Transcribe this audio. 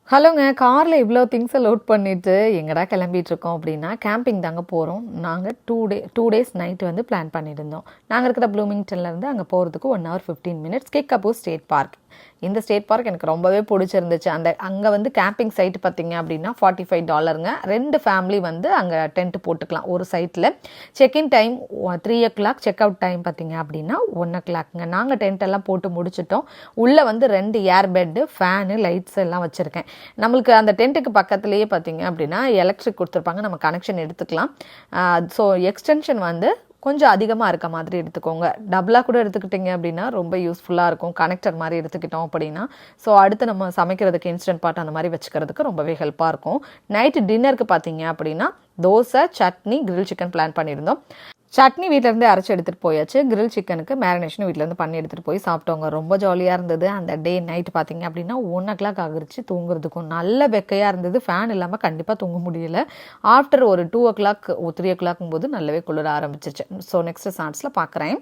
ஹலோங்க. கார்ல இவ்ளோ திங்ஸ லோட் பண்ணிட்டு எங்கடா கிளம்பிட்டுருக்கோம் அப்படின்னா, கேம்பிங் தாங்க போறோம். நாங்க 2 டேஸ் நைட் வந்து பிளான் பண்ணியிருந்தோம். நாங்க இருக்கிற ப்ளூமிங்டன்லேருந்து அங்க போறதுக்கு 1 hour 15 minutes. Kickapoo state park. இந்த ஸ்டேட் பார்க் எனக்கு ரொம்பவே பிடிச்சிருந்துச்சு. அங்க வந்து கேம்பிங் சைட் பார்த்தீங்க அப்படின்னா $45ங்க. 2 ஃபேமிலி வந்து அங்க டென்ட் போட்டுக்கலாம் ஒரு சைட்ல. Check in time 3:00, check out time பார்த்தீங்க அப்படின்னா 1:00ங்க. நாங்க டென்ட் எல்லாம் போட்டு முடிச்சிட்டோம். உள்ள வந்து 2 ஏர் பெட்டு, ஃபேனு, லைட்ஸ் எல்லாம் வச்சிருக்கேன். நம்மளுக்கு அந்த டென்ட்டுக்கு பக்கத்துலேயே பார்த்தீங்க அப்படின்னா எலக்ட்ரிக் கொடுத்துருப்பாங்க. நம்ம கனெக்ஷன் எடுத்துக்கலாம். ஸோ எக்ஸ்டென்ஷன் வந்து கொஞ்சம் அதிகமாக இருக்க மாதிரி எடுத்துக்கோங்க. டபுளாக கூட எடுத்துக்கிட்டிங்க அப்படின்னா ரொம்ப யூஸ்ஃபுல்லாக இருக்கும். கனெக்டர் மாதிரி எடுத்துக்கிட்டோம் அப்படின்னா. ஸோ அடுத்து நம்ம சமைக்கிறதுக்கு இன்ஸ்டன்ட் பாட் அந்த மாதிரி வச்சுக்கிறதுக்கு ரொம்பவே ஹெல்ப்பாக இருக்கும். நைட்டு டின்னருக்கு பார்த்தீங்க அப்படின்னா dosa, chutney, grill chicken plan பண்ணியிருந்தோம். சட்னி வீட்டிலேருந்தே அரைச்சி எடுத்துகிட்டு போயாச்சு. கிரில் சிக்கனுக்கு மேரினேஷன் வீட்டிலேருந்து பண்ணி எடுத்துகிட்டு போய் சாப்பிட்டோங்க. ரொம்ப ஜாலியாக இருந்தது. அந்த டே நைட் பார்த்தீங்க அப்படின்னா 1:00 ஆகிருச்சு தூங்குறதுக்கும். நல்ல வெக்கையாக இருந்தது. ஃபேன் இல்லாமல் கண்டிப்பாக தூங்க முடியல. ஆஃப்டர் ஒரு 2:00, 3:00 போது நல்லாவே குளிர ஆரம்பிச்சிருச்சு. ஸோ நெக்ஸ்ட் ஷார்ட்ஸில் பார்க்குறேன்.